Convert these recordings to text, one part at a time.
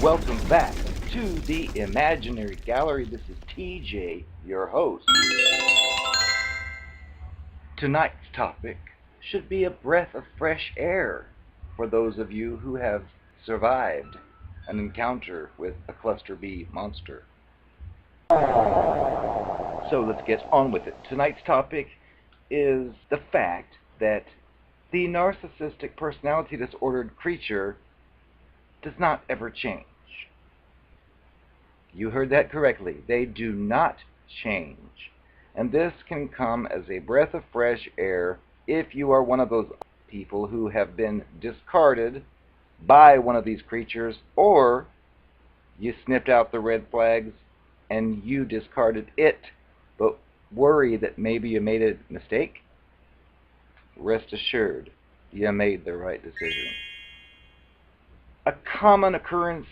Welcome back to the Imaginary Gallery. This is TJ, your host. Tonight's topic should be a breath of fresh air for those of you who have survived an encounter with a cluster B monster. So let's get on with it. Tonight's topic is the fact that the narcissistic personality disordered creature does not ever change. You heard that correctly. They do not change. And this can come as a breath of fresh air if you are one of those people who have been discarded by one of these creatures, or you snipped out the red flags and you discarded it, but worry that maybe you made a mistake. Rest assured, you made the right decision. A common occurrence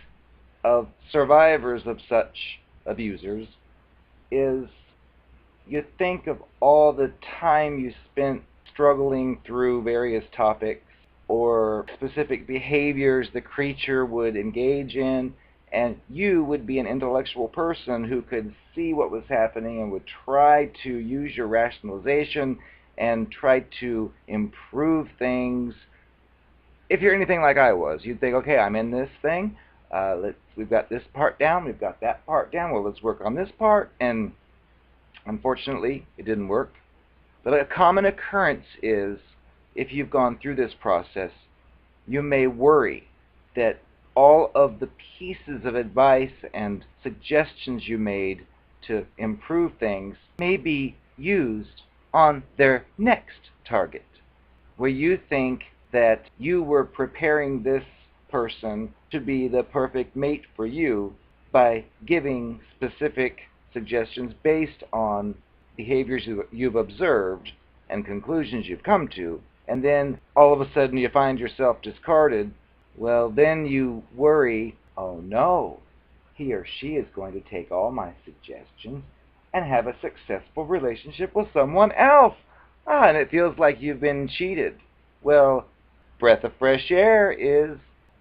of survivors of such abusers is you think of all the time you spent struggling through various topics or specific behaviors the creature would engage in, and you would be an intellectual person who could see what was happening and would try to use your rationalization and try to improve things. If you're anything like I was, you'd think, okay, I'm in this thing. We've got this part down. We've got that part down. Well, let's work on this part. And unfortunately, it didn't work. But a common occurrence is, if you've gone through this process, you may worry that all of the pieces of advice and suggestions you made to improve things may be used on their next target, where you think that you were preparing this person to be the perfect mate for you by giving specific suggestions based on behaviors you've observed and conclusions you've come to, and then all of a sudden you find yourself discarded. Well, then you worry, oh no, he or she is going to take all my suggestions and have a successful relationship with someone else. And it feels like you've been cheated. Well, breath of fresh air is,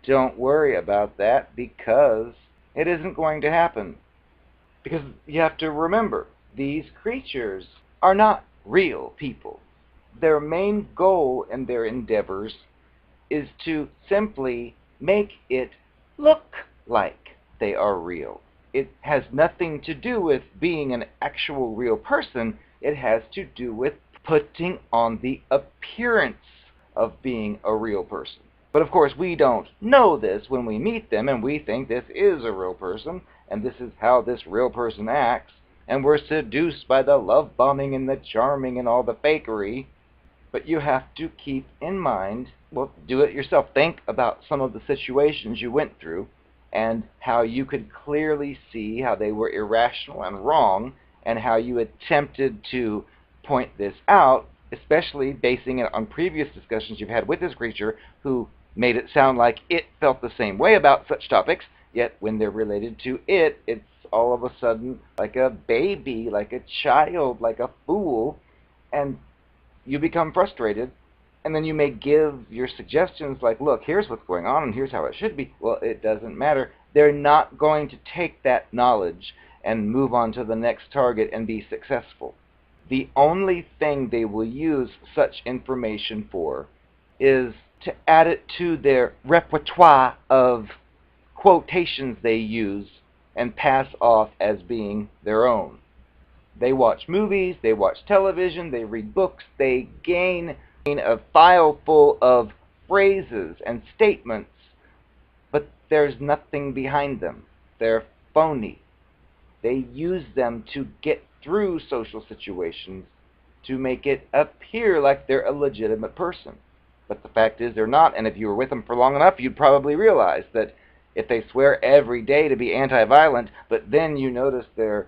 don't worry about that, because it isn't going to happen. Because you have to remember, these creatures are not real people. Their main goal in their endeavors is to simply make it look like they are real. It has nothing to do with being an actual real person. It has to do with putting on the appearance of being a real person. But of course, we don't know this when we meet them, and we think this is a real person, and this is how this real person acts, and we're seduced by the love bombing and the charming and all the fakery. But you have to keep in mind, well, do it yourself. Think about some of the situations you went through and how you could clearly see how they were irrational and wrong, and how you attempted to point this out, especially basing it on previous discussions you've had with this creature who made it sound like it felt the same way about such topics, yet when they're related to it, it's all of a sudden like a baby, like a child, like a fool, and you become frustrated, and then you may give your suggestions like, look, here's what's going on and here's how it should be. Well, it doesn't matter. They're not going to take that knowledge and move on to the next target and be successful. The only thing they will use such information for is to add it to their repertoire of quotations they use and pass off as being their own. They watch movies, they watch television, they read books, they gain a file full of phrases and statements, but there's nothing behind them. They're phony. They use them to get through social situations to make it appear like they're a legitimate person. But the fact is they're not, and if you were with them for long enough, you'd probably realize that if they swear every day to be anti-violent, but then you notice they're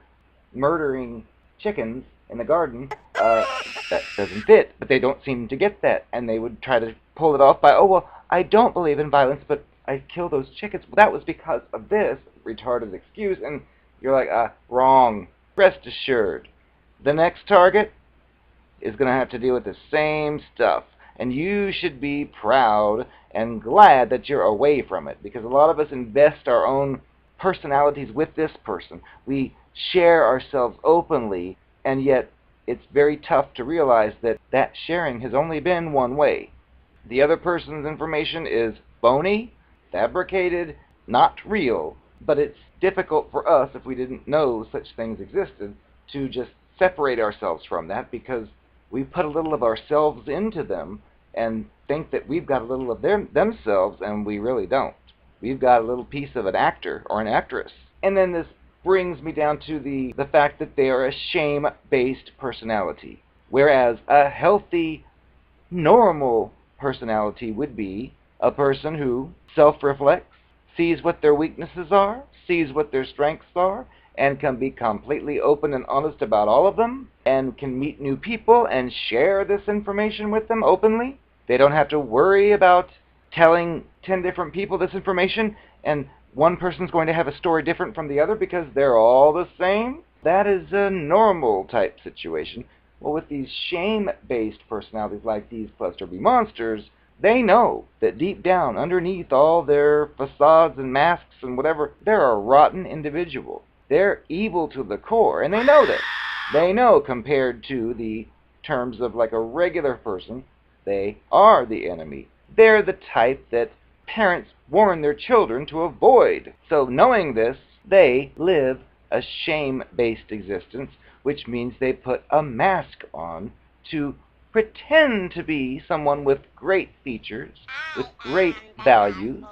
murdering chickens in the garden, that doesn't fit. But they don't seem to get that, and they would try to pull it off by, oh, well, I don't believe in violence, but I kill those chickens. Well, that was because of this retarded excuse, and you're like, wrong. Rest assured, the next target is going to have to deal with the same stuff. and you should be proud and glad that you're away from it, because a lot of us invest our own personalities with this person. We share ourselves openly, and yet it's very tough to realize that that sharing has only been one way. The other person's information is phony, fabricated, not real, but it's difficult for us, if we didn't know such things existed, to just separate ourselves from that, because we put a little of ourselves into them and think that we've got a little of themselves, and we really don't. We've got a little piece of an actor or an actress. And then this brings me down to the fact that they are a shame-based personality, whereas a healthy, normal personality would be a person who self-reflects, sees what their weaknesses are, sees what their strengths are, and can be completely open and honest about all of them, and can meet new people and share this information with them openly. They don't have to worry about telling 10 different people this information, and one person's going to have a story different from the other because they're all the same. That is a normal type situation. Well, with these shame-based personalities like these cluster B monsters, they know that deep down, underneath all their facades and masks and whatever, they're a rotten individual. They're evil to the core, and they know this. They know, compared to the terms of like a regular person, they are the enemy. They're the type that parents warn their children to avoid. So knowing this, they live a shame-based existence, which means they put a mask on to pretend to be someone with great features, with great values,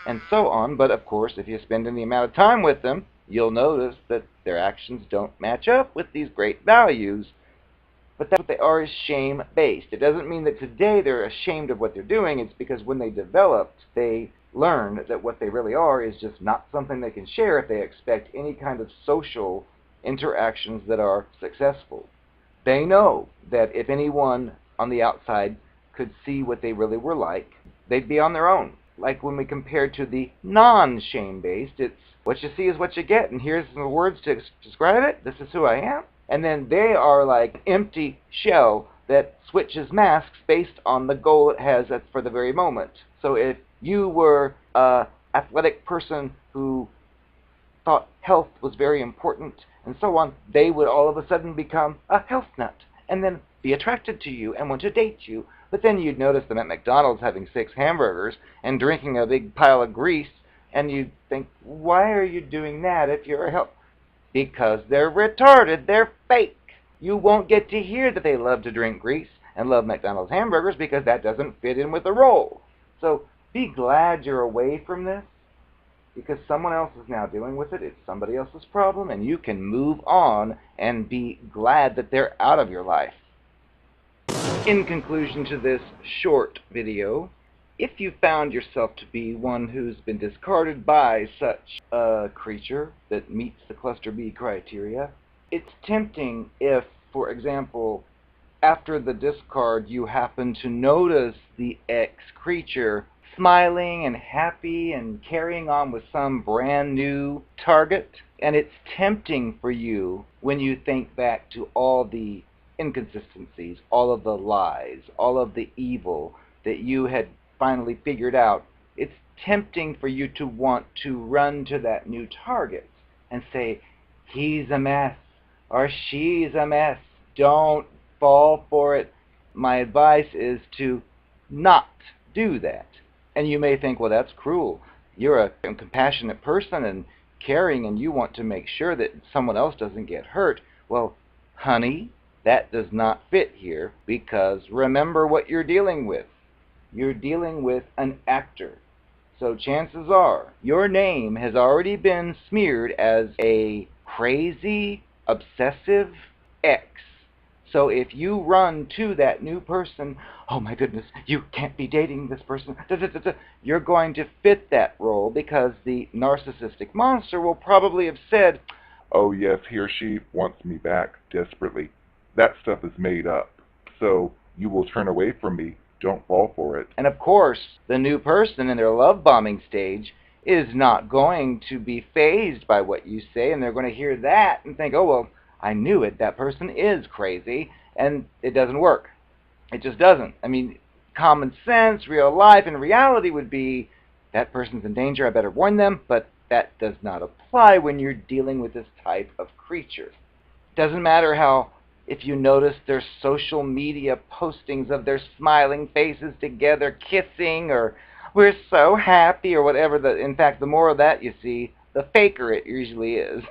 and so on. But of course, if you spend any amount of time with them, you'll notice that their actions don't match up with these great values. But that's what they are, is shame-based. It doesn't mean that today they're ashamed of what they're doing. It's because when they developed, they learned that what they really are is just not something they can share if they expect any kind of social interactions that are successful. They know that if anyone on the outside could see what they really were like, they'd be on their own. Like when we compare to the non-shame-based, it's what you see is what you get, and here's the words to describe it. This is who I am. And then they are like an empty shell that switches masks based on the goal it has for the very moment. So if you were an athletic person who thought health was very important and so on, they would all of a sudden become a health nut and then be attracted to you and want to date you. But then you'd notice them at McDonald's having 6 hamburgers and drinking a big pile of grease, and you'd think, why are you doing that if you're a health? Because they're retarded, they're fake. You won't get to hear that they love to drink grease and love McDonald's hamburgers because that doesn't fit in with the role. So be glad you're away from this, because someone else is now dealing with it. It's somebody else's problem, and you can move on and be glad that they're out of your life. In conclusion to this short video, if you found yourself to be one who's been discarded by such a creature that meets the cluster B criteria, it's tempting if, for example, after the discard you happen to notice the ex-creature smiling and happy and carrying on with some brand new target. And it's tempting for you when you think back to all the inconsistencies, all of the lies, all of the evil that you had finally figured out. It's tempting for you to want to run to that new target and say, he's a mess or she's a mess. Don't fall for it. My advice is to not do that. And you may think, well, that's cruel. You're a compassionate person and caring, and you want to make sure that someone else doesn't get hurt. Well, honey, that does not fit here, because remember what you're dealing with. You're dealing with an actor. So chances are your name has already been smeared as a crazy, obsessive ex. So if you run to that new person, oh my goodness, you can't be dating this person, you're going to fit that role, because the narcissistic monster will probably have said, oh yes, he or she wants me back desperately. That stuff is made up. So you will turn away from me. Don't fall for it. And of course, the new person in their love bombing stage is not going to be fazed by what you say, and they're going to hear that and think, oh, well, I knew it. That person is crazy, and it doesn't work. It just doesn't. I mean, common sense, real life, and reality would be, that person's in danger, I better warn them, but that does not apply when you're dealing with this type of creature. Doesn't matter how, if you notice their social media postings of their smiling faces together, kissing, or we're so happy, or whatever. In fact, the more of that you see, the faker it usually is.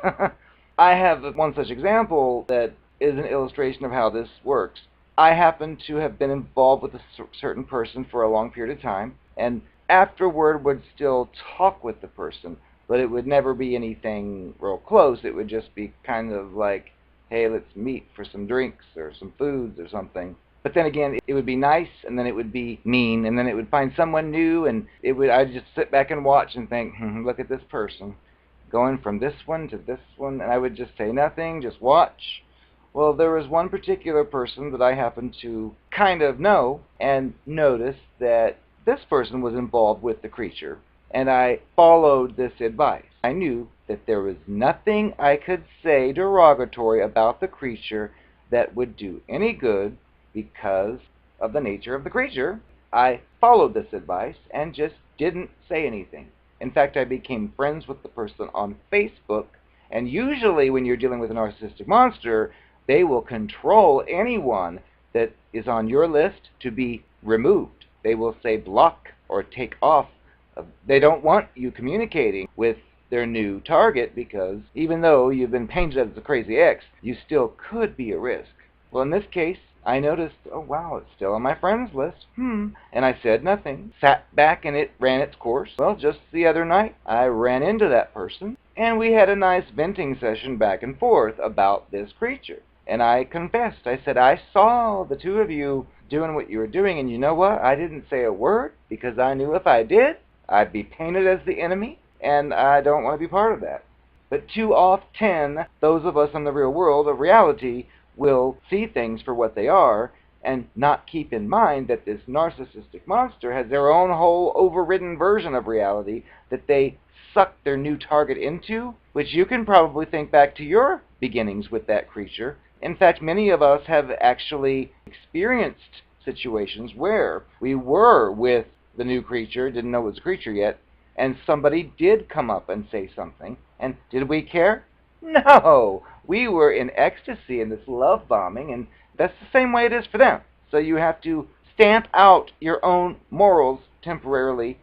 I have one such example that is an illustration of how this works. I happen to have been involved with a certain person for a long period of time, and afterward would still talk with the person, but it would never be anything real close. It would just be kind of like, hey, let's meet for some drinks or some foods or something. But then again, it would be nice, and then it would be mean, and then it would find someone new, and I'd just sit back and watch and think, look at this person, going from this one to this one, and I would just say nothing, just watch. Well, there was one particular person that I happened to kind of know and noticed that this person was involved with the creature, and I followed this advice. I knew that there was nothing I could say derogatory about the creature that would do any good because of the nature of the creature. I followed this advice and just didn't say anything. In fact, I became friends with the person on Facebook, and usually when you're dealing with a narcissistic monster, they will control anyone that is on your list to be removed. They will say block or take off. They don't want you communicating with their new target, because even though you've been painted as a crazy ex, you still could be a risk. Well, in this case, I noticed, oh wow, it's still on my friends list. And I said nothing, sat back, and it ran its course. Well, just the other night, I ran into that person, and we had a nice venting session back and forth about this creature. And I confessed. I said, I saw the two of you doing what you were doing, and you know what? I didn't say a word, because I knew if I did, I'd be painted as the enemy, and I don't want to be part of that. But too often, those of us in the real world of reality will see things for what they are and not keep in mind that this narcissistic monster has their own whole overridden version of reality that they suck their new target into, which you can probably think back to your beginnings with that creature. In fact, many of us have actually experienced situations where we were with the new creature, didn't know it was a creature yet, and somebody did come up and say something, and did we care? No! We were in ecstasy in this love bombing, and that's the same way it is for them. So you have to stamp out your own morals temporarily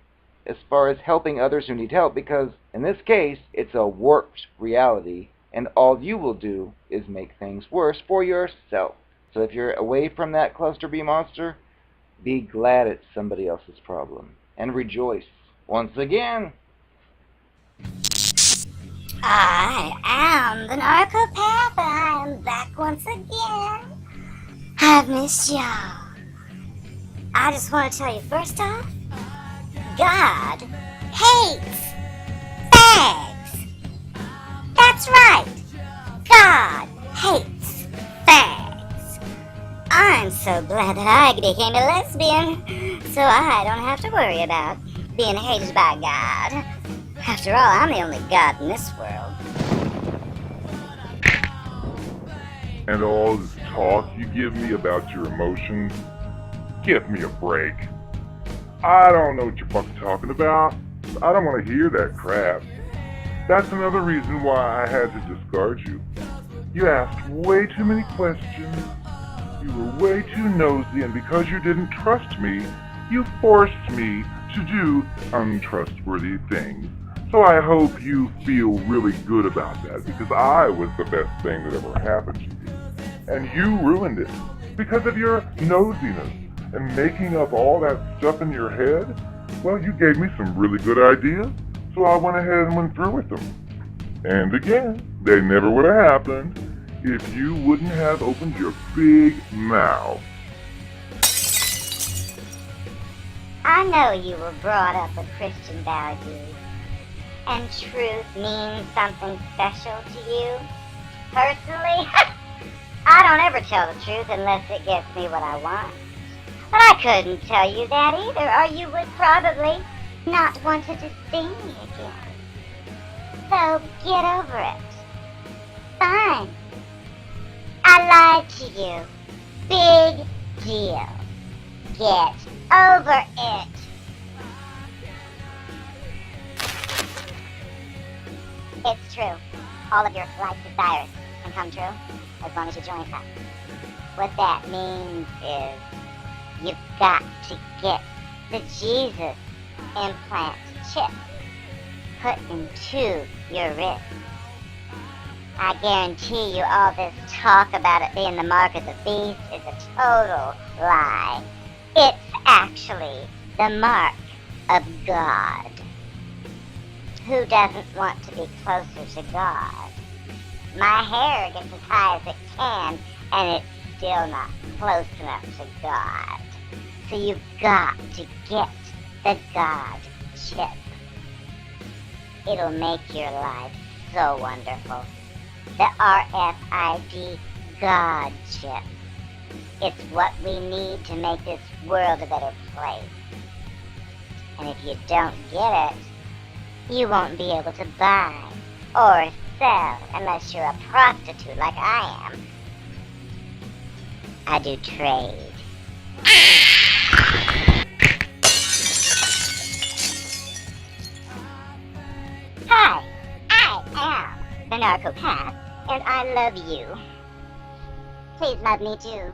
as far as helping others who need help, because in this case, it's a warped reality, and all you will do is make things worse for yourself. So if you're away from that cluster B monster, be glad it's somebody else's problem, and rejoice once again. I am the narcopath, and I am back once again. I've missed y'all. I just want to tell you first off, God hates fags. That's right. God hates fags. I'm so glad that I became a lesbian, so I don't have to worry about being hated by God. After all, I'm the only God in this world. And all this talk you give me about your emotions, give me a break. I don't know what you're fucking talking about. I don't want to hear that crap. That's another reason why I had to discard you. You asked way too many questions. You were way too nosy, and because you didn't trust me, you forced me to do untrustworthy things. So I hope you feel really good about that, because I was the best thing that ever happened to you. And you ruined it because of your nosiness and making up all that stuff in your head. Well, you gave me some really good ideas, so I went ahead and went through with them. And again, they never would have happened if you wouldn't have opened your big mouth. I know you were brought up with Christian values, and truth means something special to you. Personally, I don't ever tell the truth unless it gets me what I want. But I couldn't tell you that either, or you would probably not want to see me again. So get over it. Fine. I lied to you. Big deal. Get over it. It's true. All of your life desires can come true as long as you join a cult. What that means is you've got to get the Jesus implant chip put into your wrist. I guarantee you all this talk about it being the mark of the beast is a total lie. It's actually the mark of God. Who doesn't want to be closer to God? My hair gets as high as it can, and it's still not close enough to God. So you've got to get the God chip. It'll make your life so wonderful. The RFID God chip. It's what we need to make this world a better place. And if you don't get it, you won't be able to buy or sell unless you're a prostitute like I am. I do trade. Hi, I am the narcopath, and I love you. Please love me too.